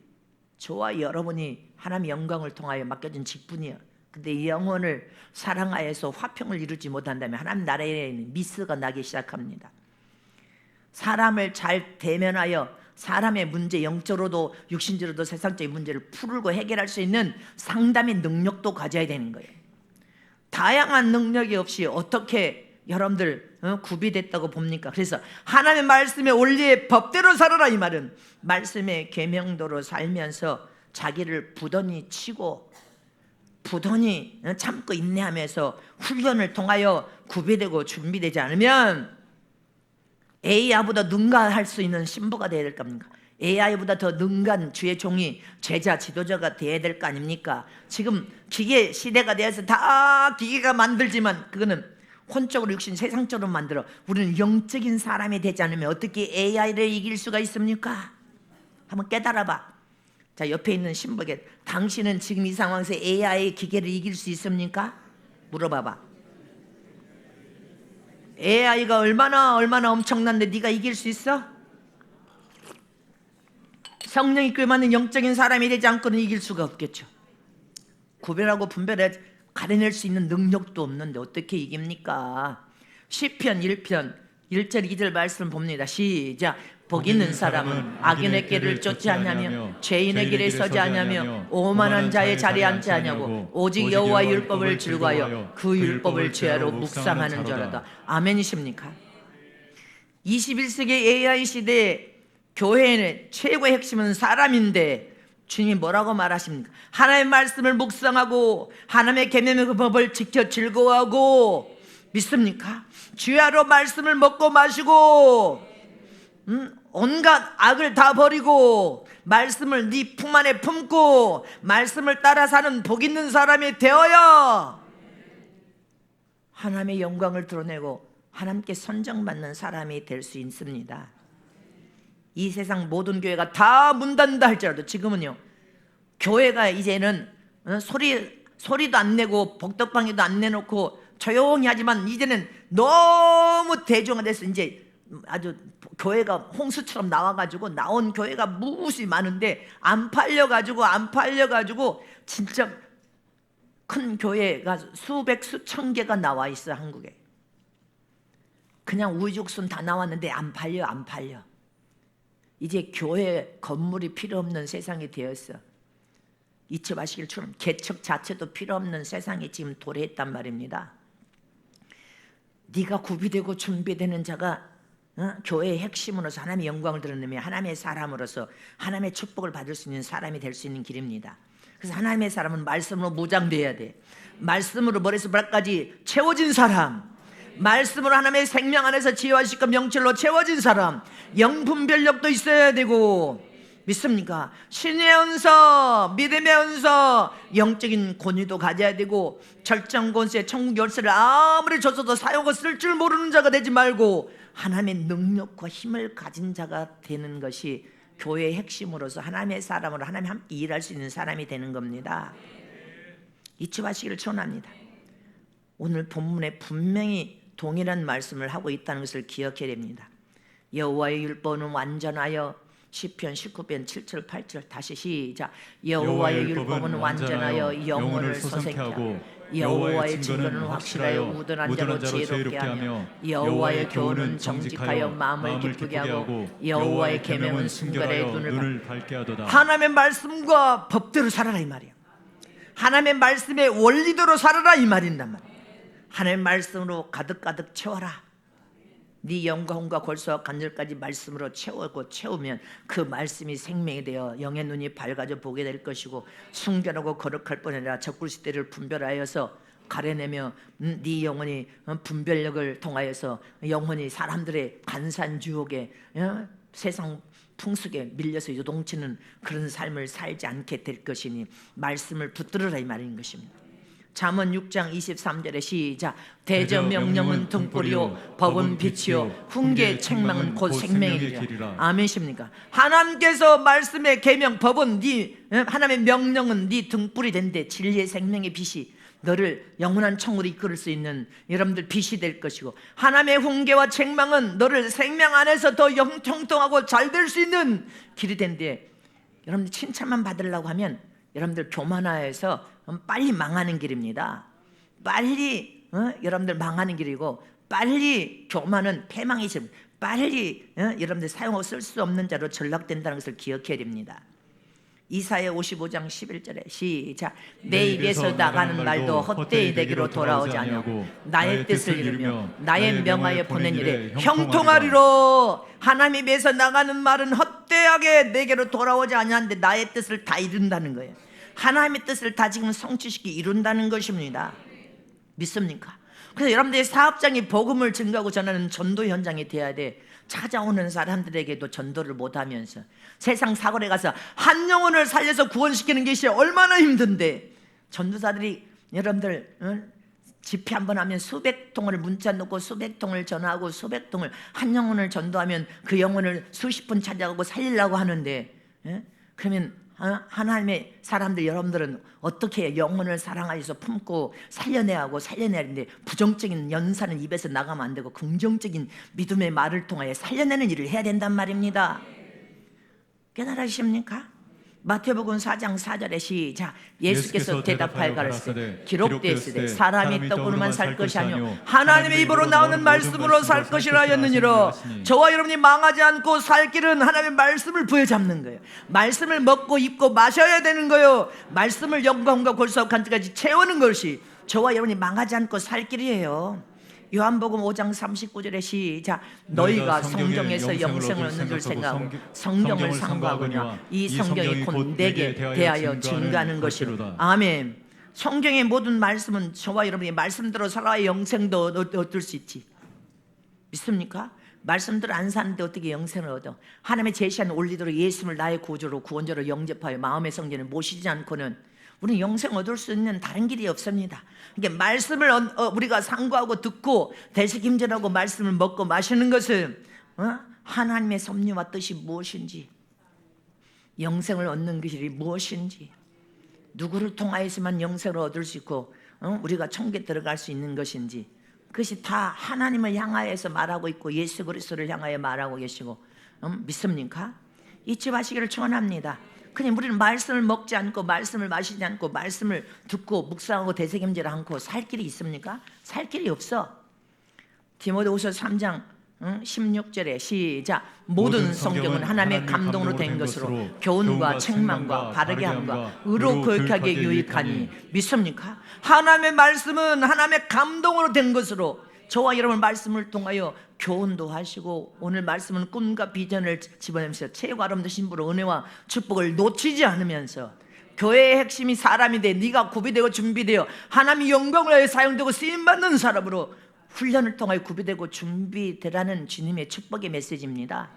저와 여러분이 하나님의 영광을 통하여 맡겨진 직분이에요. 근데 이 영혼을 사랑하여서 화평을 이루지 못한다면 하나님 나라에 미스가 나기 시작합니다. 사람을 잘 대면하여 사람의 문제, 영적으로도 육신적으로도 세상적인 문제를 풀고 해결할 수 있는 상담의 능력도 가져야 되는 거예요. 다양한 능력이 없이 어떻게 여러분들 구비됐다고 봅니까? 그래서 하나님의 말씀의 원리의 법대로 살아라, 이 말은 말씀의 계명대로 살면서 자기를 부단히 치고 부단히 참고 인내하면서 훈련을 통하여 구비되고 준비되지 않으면 AI보다 능가할 수 있는 신부가 되어야 될 겁니까? AI보다 더 능가한 주의 종이 제자 지도자가 되어야 될 거 아닙니까? 지금 기계 시대가 되어서 다 기계가 만들지만 그거는 혼적으로 육신 세상적으로 만들어. 우리는 영적인 사람이 되지 않으면 어떻게 AI를 이길 수가 있습니까? 한번 깨달아봐. 자, 옆에 있는 신부에게 당신은 지금 이 상황에서 AI 기계를 이길 수 있습니까? 물어봐봐. AI가 얼마나 엄청난데 네가 이길 수 있어? 성령이 끌만은 영적인 사람이 되지 않고는 이길 수가 없겠죠. 구별하고 분별해 가려낼 수 있는 능력도 없는데 어떻게 이깁니까? 시편 1편 1절 2절 말씀 봅니다. 시작. 복 있는 사람은 악인의 길을 쫓지 않냐며 죄인의 길에 서지 않냐며 오만한 자의 자리에 앉지 않냐고 오직 여호와의 율법을 즐거워하여 그 율법을 죄하로 묵상하는 자로다. 아멘이십니까? 21세기 AI 시대에 교회의 최고의 핵심은 사람인데 주님이 뭐라고 말하십니까? 하나님의 말씀을 묵상하고 하나님의 계명의 그 법을 지켜 즐거워하고 믿습니까? 주야로 말씀을 먹고 마시고 온갖 악을 다 버리고 말씀을 네 품 안에 품고 말씀을 따라 사는 복 있는 사람이 되어야 하나님의 영광을 드러내고 하나님께 선정받는 사람이 될 수 있습니다. 이 세상 모든 교회가 다 문 닫는다 할지라도 지금은요, 교회가 이제는 소리도 안 내고 복덕방에도 안 내놓고 조용히 하지만 이제는 너무 대중화돼서 이제 아주 교회가 홍수처럼 나와가지고 나온 교회가 무수히 많은데 안 팔려가지고 진짜 큰 교회가 수백 수천 개가 나와 있어. 한국에 그냥 우후죽순 다 나왔는데 안 팔려. 이제 교회 건물이 필요 없는 세상이 되었어. 이첩하시길처럼 개척 자체도 필요 없는 세상이 지금 도래했단 말입니다. 네가 구비되고 준비되는 자가 교회의 핵심으로서 하나님의 영광을 드러내며 하나님의 사람으로서 하나님의 축복을 받을 수 있는 사람이 될 수 있는 길입니다. 그래서 하나님의 사람은 말씀으로 무장돼야 돼. 말씀으로 머리에서 발까지 채워진 사람, 말씀으로 하나님의 생명 안에서 지혜와 지식과 명철로 채워진 사람, 영분별력도 있어야 되고, 믿습니까? 신의 은사, 믿음의 은사, 영적인 권위도 가져야 되고, 절정 권세, 천국 열쇠를 아무리 줬어도 사용하고 쓸 줄 모르는 자가 되지 말고 하나님의 능력과 힘을 가진 자가 되는 것이 교회의 핵심으로서 하나님의 사람으로 하나님과 함께 일할 수 있는 사람이 되는 겁니다. 이치하시기를 축원합니다. 오늘 본문에 분명히 동일한 말씀을 하고 있다는 것을 기억해야 됩니다. 여호와의 율법은 완전하여, 시편 19편 7절 8절 다시 시작. 여호와의 율법은 완전하여 영혼을 소생케 하고 여호와의 증거는 확실하여 우둔한 자로 지혜롭게 하며 여호와의 교훈은 정직하여 마음을 기쁘게 하고 여호와의 계명은 순결하여 눈을 밝게 하도다. 하나님의 말씀과 법대로 살아라 이 말이야. 하나님의 말씀의 원리대로 살아라 이 말인단 말이야. 하나님의 말씀으로 가득가득 채워라. 네 영과 혼과 골수와 관절까지 말씀으로 채우면 그 말씀이 생명이 되어 영의 눈이 밝아져 보게 될 것이고, 순결하고 거룩할 뿐 아니라 적그리스도를 분별하여서 가려내며 네 영혼이 분별력을 통하여서 영혼이 사람들의 간산 유혹에 세상 풍속에 밀려서 요동치는 그런 삶을 살지 않게 될 것이니 말씀을 붙들으라 이 말인 것입니다. 잠언 6장 23절에 시작. 대저 명령은 등불이요 법은 빛이요 훈계 책망은 곧 생명이라. 아멘십니까? 하나님께서 말씀의 계명 법은 하나님의 명령은 네 등불이 된대. 진리의 생명의 빛이 너를 영원한 청으로 이끌을 수 있는 여러분들 빛이 될 것이고, 하나님의 훈계와 책망은 너를 생명 안에서 더 형통하고 잘 될 수 있는 길이 된대. 여러분들 칭찬만 받으려고 하면 여러분들 교만화해서 빨리 망하는 길입니다. 빨리 여러분들 망하는 길이고, 빨리 교만은 패망의 집, 빨리 여러분들 사용하고 쓸 수 없는 자로 전락된다는 것을 기억해야 됩니다. 이사야 55장 11절에 시작. 내 입에서 나가는 말도 헛되이 내게로 돌아오지 아니하고 나의 뜻을 이루며 나의 명하여 보낸 일에 형통하리로. 하나님 입에서 나가는 말은 헛되하게 내게로 돌아오지 아니하는데 나의 뜻을 다 이룬다는 거예요. 하나님의 뜻을 다 지금 성취시키 이룬다는 것입니다. 믿습니까? 그래서 여러분들의 사업장이 복음을 증거하고 전하는 전도 현장이 돼야 돼. 찾아오는 사람들에게도 전도를 못하면서 세상 사거리에 가서 한 영혼을 살려서 구원시키는 것이 얼마나 힘든데, 전도사들이 여러분들 집회 한번 하면 수백 통을 문자 놓고 수백 통을 전화하고 수백 통을 한 영혼을 전도하면 그 영혼을 수십 분 찾아가고 살리려고 하는데, 그러면 하나님의 사람들 여러분들은 어떻게 영혼을 사랑하여서 품고 살려내야 하고 살려내야 하는데, 부정적인 연사는 입에서 나가면 안 되고 긍정적인 믿음의 말을 통하여 살려내는 일을 해야 된단 말입니다. 깨달으십니까? 마태복음 4장 4절에 시작. 예수께서 대답하여 가라사대 기록되었으되 사람이 떡으로만 살 것이 아니요 하나님의 입으로 나오는 말씀으로 살 것이라 하였느니라. 저와 여러분이 망하지 않고 살 길은 하나님의 말씀을 부여잡는 거예요. 말씀을 먹고 입고 마셔야 되는 거예요. 말씀을 영광과 골수와 간증까지 채우는 것이 저와 여러분이 망하지 않고 살 길이에요. 요한복음 5장 39절에 시작. 너희가 성경에서 영생을 얻는 줄 생각하고 성경을 상고하거니와 이 성경이 곧 내게 대하여 증거하는 것이로다. 아멘. 성경의 모든 말씀은 저와 여러분이 말씀대로 살아야 영생도 얻을 수 있지. 믿습니까? 말씀대로 안 사는데 어떻게 영생을 얻어? 하나님의 제시한 원리대로 예수를 나의 구주로 구원자로 영접하여 마음의 성전을 모시지 않고는 우리는 영생 얻을 수 있는 다른 길이 없습니다. 그러니까 말씀을 우리가 상고하고 듣고 되새김질하고 말씀을 먹고 마시는 것은 하나님의 섭리와 뜻이 무엇인지, 영생을 얻는 길이 무엇인지, 누구를 통하여서만 영생을 얻을 수 있고 우리가 천국에 들어갈 수 있는 것인지, 그것이 다 하나님을 향하여서 말하고 있고 예수 그리스도를 향하여 말하고 계시고, 믿습니까? 잊지 마시기를 축원합니다. 그냥 우리는 말씀을 먹지 않고 말씀을 마시지 않고 말씀을 듣고 묵상하고 되새김질 않고 살 길이 있습니까? 살 길이 없어. 디모데후서 3장 16절에 시작. 모든 성경은 하나님의 감동으로 된 것으로 교훈과 책망과 바르게 함과 의로 교육하기에 유익하니. 믿습니까? 하나님의 말씀은 하나님의 감동으로 된 것으로 저와 여러분 말씀을 통하여 교훈도 하시고, 오늘 말씀은 꿈과 비전을 집어내면서 체육과 아름다운 신부로 은혜와 축복을 놓치지 않으면서 교회의 핵심이 사람이 돼 네가 구비되고 준비되어 하나님의 영광을 위해 사용되고 쓰임받는 사람으로 훈련을 통하여 구비되고 준비되라는 주님의 축복의 메시지입니다.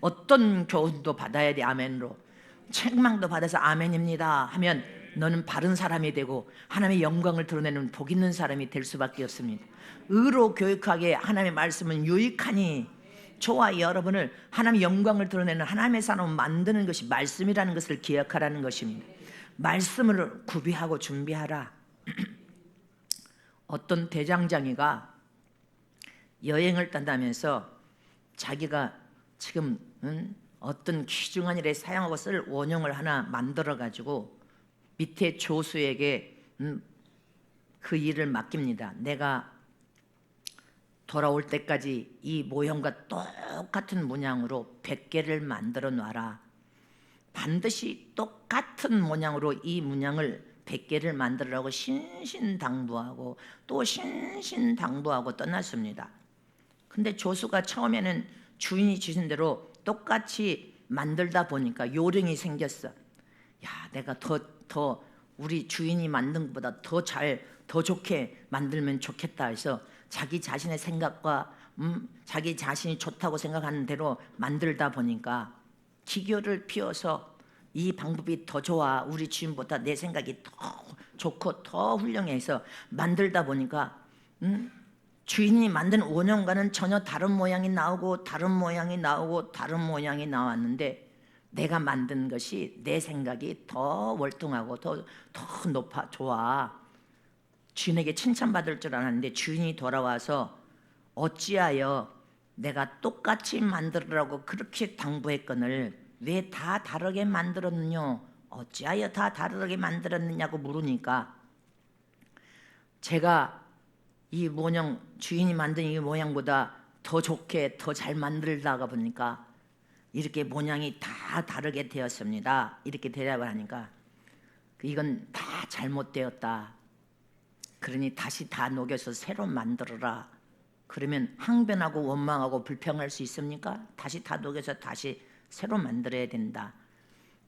어떤 교훈도 받아야 돼. 아멘으로. 책망도 받아서 아멘입니다 하면 너는 바른 사람이 되고 하나님의 영광을 드러내는 복 있는 사람이 될 수밖에 없습니다. 의로 교육하게 하나님의 말씀은 유익하니, 저와 여러분을 하나님의 영광을 드러내는 하나님의 사람을 만드는 것이 말씀이라는 것을 기억하라는 것입니다. 말씀을 구비하고 준비하라. 어떤 대장장이가 여행을 떠나면서 자기가 지금 어떤 귀중한 일에 사용하고 쓸 원형을 하나 만들어 가지고 밑에 조수에게 그 일을 맡깁니다. 내가 돌아올 때까지 이 모형과 똑같은 문양으로 100개를 만들어 놔라. 반드시 똑같은 모양으로 이 문양을 100개를 만들라고 신신당부하고 또 신신당부하고 떠났습니다. 근데 조수가 처음에는 주인이 주신 대로 똑같이 만들다 보니까 요령이 생겼어. 야, 내가 더 우리 주인이 만든 것보다 더 잘 더 좋게 만들면 좋겠다 해서 자기 자신의 생각과 자기 자신이 좋다고 생각하는 대로 만들다 보니까 기교를 피워서 이 방법이 더 좋아, 우리 주인보다 내 생각이 더 좋고 더 훌륭해서 만들다 보니까 주인이 만든 원형과는 전혀 다른 모양이 나오고 다른 모양이 나오고 다른 모양이 나왔는데 내가 만든 것이 내 생각이 더 월등하고 더 높아 좋아. 주인에게 칭찬받을 줄 알았는데 주인이 돌아와서 어찌하여 내가 똑같이 만들으라고 그렇게 당부했거늘 왜 다 다르게 만들었느냐, 어찌하여 다 다르게 만들었느냐고 물으니까 제가 이 모양, 주인이 만든 이 모양보다 더 좋게 더 잘 만들다가 보니까 이렇게 모양이 다 다르게 되었습니다. 이렇게 대답을 하니까 이건 다 잘못되었다. 그러니 다시 다 녹여서 새로 만들어라. 그러면 항변하고 원망하고 불평할 수 있습니까? 다시 다 녹여서 다시 새로 만들어야 된다.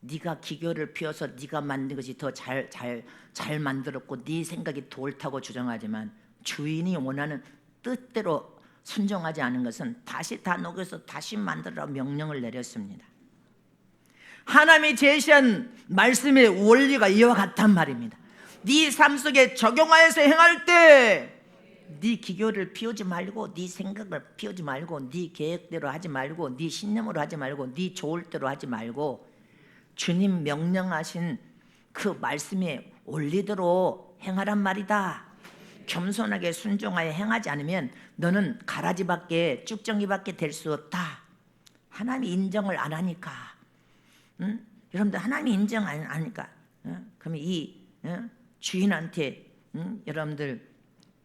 네가 기교를 피워서 네가 만든 것이 더 잘 만들었고 네 생각이 더 옳다고 주장하지만 주인이 원하는 뜻대로 순종하지 않은 것은 다시 다 녹여서 다시 만들어라 명령을 내렸습니다. 하나님이 제시한 말씀의 원리가 이와 같단 말입니다. 네 삶 속에 적용하여서 행할 때 네 기교를 피우지 말고 네 생각을 피우지 말고 네 계획대로 하지 말고 네 신념으로 하지 말고 네 좋을 대로 하지 말고 주님 명령하신 그 말씀의 원리대로 행하란 말이다. 겸손하게 순종하여 행하지 않으면 너는 가라지밖에 쭉정이밖에 될 수 없다. 하나님이 인정을 안 하니까 여러분들 하나님이 인정 안 하니까 그러면 이 주인한테 여러분들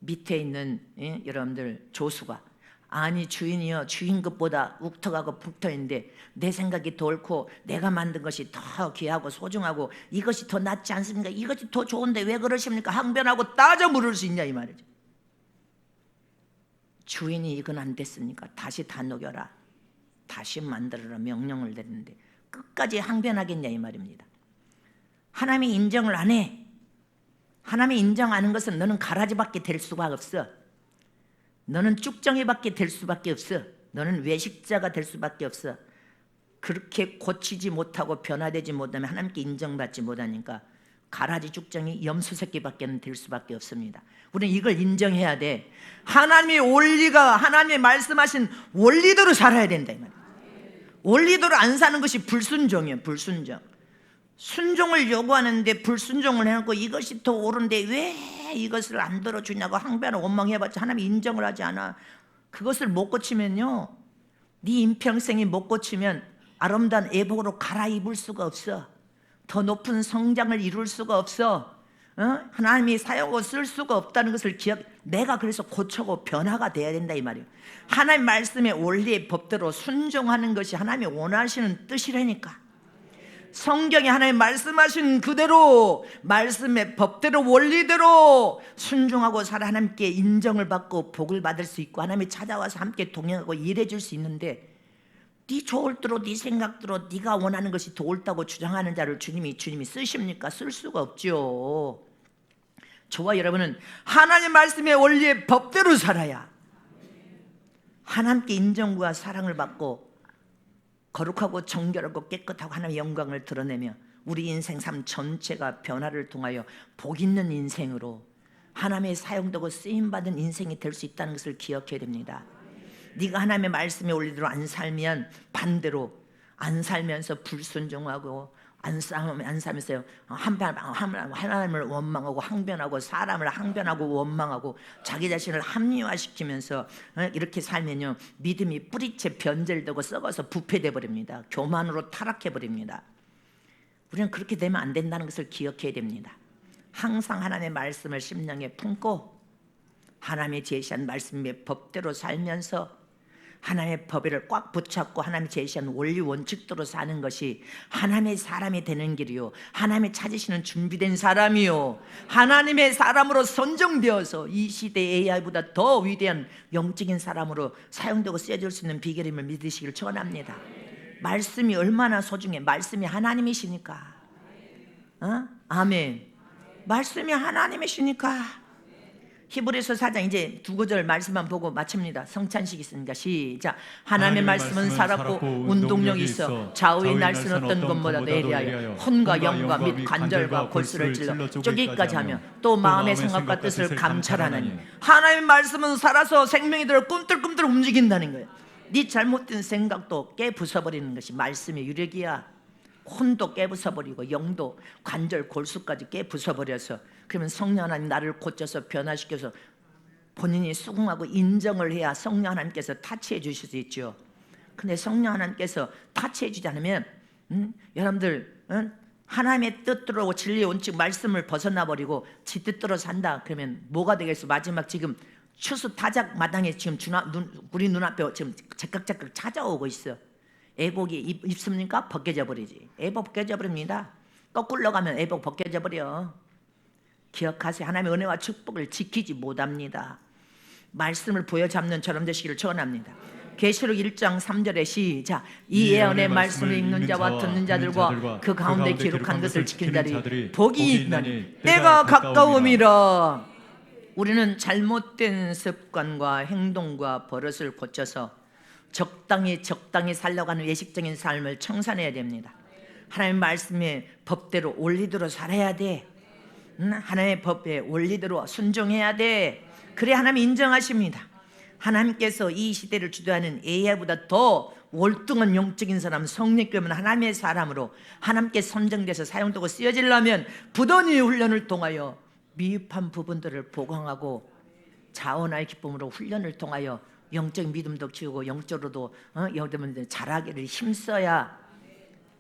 밑에 있는 여러분들 조수가 아니 주인이요 주인 것보다 uk턱하고 북턱인데 내 생각이 더 옳고 내가 만든 것이 더 귀하고 소중하고 이것이 더 낫지 않습니까? 이것이 더 좋은데 왜 그러십니까? 항변하고 따져 물을 수 있냐 이 말이죠. 주인이 이건 안 됐으니까 다시 다 녹여라, 다시 만들어라 명령을 내리는데 끝까지 항변하겠냐 이 말입니다. 하나님이 인정을 안 해. 하나님이 인정하는 것은 너는 가라지밖에 될 수가 없어. 너는 쭉정이밖에 될 수밖에 없어. 너는 외식자가 될 수밖에 없어. 그렇게 고치지 못하고 변화되지 못하면 하나님께 인정받지 못하니까 가라지 쭉정이 염소 새끼밖에 될 수밖에 없습니다. 우리는 이걸 인정해야 돼. 하나님의 원리가 하나님의 말씀하신 원리대로 살아야 된다 이 말이야. 원리대로 안 사는 것이 불순종이에요. 불순종. 순종을 요구하는데 불순종을 해놓고 이것이 더 옳은데 왜 이것을 안 들어주냐고 항변하고 원망해봤자 하나님이 인정을 하지 않아. 그것을 못 고치면요 네 인평생이 못 고치면 아름다운 애복으로 갈아입을 수가 없어. 더 높은 성장을 이룰 수가 없어. 하나님이 사용하고 쓸 수가 없다는 것을 내가 그래서 고쳐고 변화가 돼야 된다 이 말이에요. 하나님 말씀의 원리의 법대로 순종하는 것이 하나님이 원하시는 뜻이라니까. 성경에 하나님 말씀하신 그대로 말씀의 법대로 원리대로 순종하고 살아 하나님께 인정을 받고 복을 받을 수 있고 하나님이 찾아와서 함께 동행하고 일해 줄 수 있는데 네 좋을 대로 네 생각대로 네가 원하는 것이 더 옳다고 주장하는 자를 주님이 쓰십니까? 쓸 수가 없죠. 저와 여러분은 하나님 말씀의 원리의 법대로 살아야 하나님께 인정과 사랑을 받고 거룩하고 정결하고 깨끗하고 하나님의 영광을 드러내며 우리 인생 삶 전체가 변화를 통하여 복 있는 인생으로 하나님의 사용되고 쓰임받은 인생이 될 수 있다는 것을 기억해야 됩니다. 네가 하나님의 말씀의 원리대로 안 살면 반대로 안 살면서 불순종하고 안 살면서 하나님을 원망하고 항변하고 사람을 항변하고 원망하고 자기 자신을 합리화시키면서 이렇게 살면요 믿음이 뿌리채 변절되고 썩어서 부패돼 버립니다. 교만으로 타락해 버립니다. 우리는 그렇게 되면 안 된다는 것을 기억해야 됩니다. 항상 하나님의 말씀을 심령에 품고 하나님의 제시한 말씀의 법대로 살면서 하나님의 법을 꽉 붙잡고 하나님이 제시한 원리 원칙대로 사는 것이 하나님의 사람이 되는 길이요 하나님이 찾으시는 준비된 사람이요 하나님의 사람으로 선정되어서 이 시대의 AI보다 더 위대한 영적인 사람으로 사용되고 쓰여질 수 있는 비결임을 믿으시길 축원합니다. 말씀이 얼마나 소중해. 말씀이 하나님이시니까. 아멘. 말씀이 하나님이시니까 히브리서 4장 이제 두 구절 말씀만 보고 마칩니다. 성찬식 있으니까 시작. 하나님의 말씀은 살았고 운동력이 있어 좌우의 날선 어떤 것보다도 예리하여 혼과 영과 및 관절과 골수를 찔러 쪼개기까지 하며 또 마음의 생각과 뜻을 감찰하나니 하나님의 말씀은 살아서 생명이 들어 꿈틀꿈틀 움직인다는 거예요. 네 잘못된 생각도 깨부숴버리는 것이 말씀의 유력이야. 혼도 깨부숴버리고 영도 관절 골수까지 깨부숴버려서 그러면 성령 하나님 나를 고쳐서 변화시켜서 본인이 수긍하고 인정을 해야 성령 하나님께서 타치해 주실 수 있죠. 근데 성령 하나님께서 타치해 주지 않으면 여러분들 하나님의 뜻대로 진리의 원칙 말씀을 벗어나 버리고 지 뜻대로 산다 그러면 뭐가 되겠어? 마지막 지금 추수 타작 마당에 지금 우리 눈앞에 지금 제깍제깍 찾아오고 있어. 애복이 입습니까? 벗겨져 버리지. 애복 벗겨져 버립니다. 거꾸로 가면 애복 벗겨져 버려. 기억하세요. 하나님의 은혜와 축복을 지키지 못합니다. 말씀을 보여잡는 저런 되시기를 축원합니다. 계시록 1장 3절에 시작. 이 예언의 말씀을 읽는 자와 듣는 자들과 그 가운데 기록한 것을 지킨 자들이 복이 있나니 때가 가까움이라. 우리는 잘못된 습관과 행동과 버릇을 고쳐서 적당히 살려가는 예식적인 삶을 청산해야 됩니다. 하나님의 말씀의 법대로 원리대로 살아야 돼. 하나님의 법에 원리대로 순종해야 돼. 그래 하나님 인정하십니다. 하나님께서 이 시대를 주도하는 AI보다 더 월등한 영적인 사람 성령께면 하나님의 사람으로 하나님께 선정돼서 사용되고 쓰여지려면 부단히 훈련을 통하여 미흡한 부분들을 보강하고 자원하의 기쁨으로 훈련을 통하여 영적 믿음도 키우고 영적으로도 여러분들 잘하기를 힘써야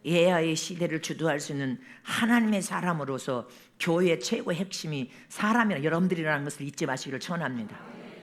AI의 시대를 주도할 수 있는 하나님의 사람으로서 교회의 최고 핵심이 사람이라 여러분들이라는 것을 잊지 마시기를 축원합니다.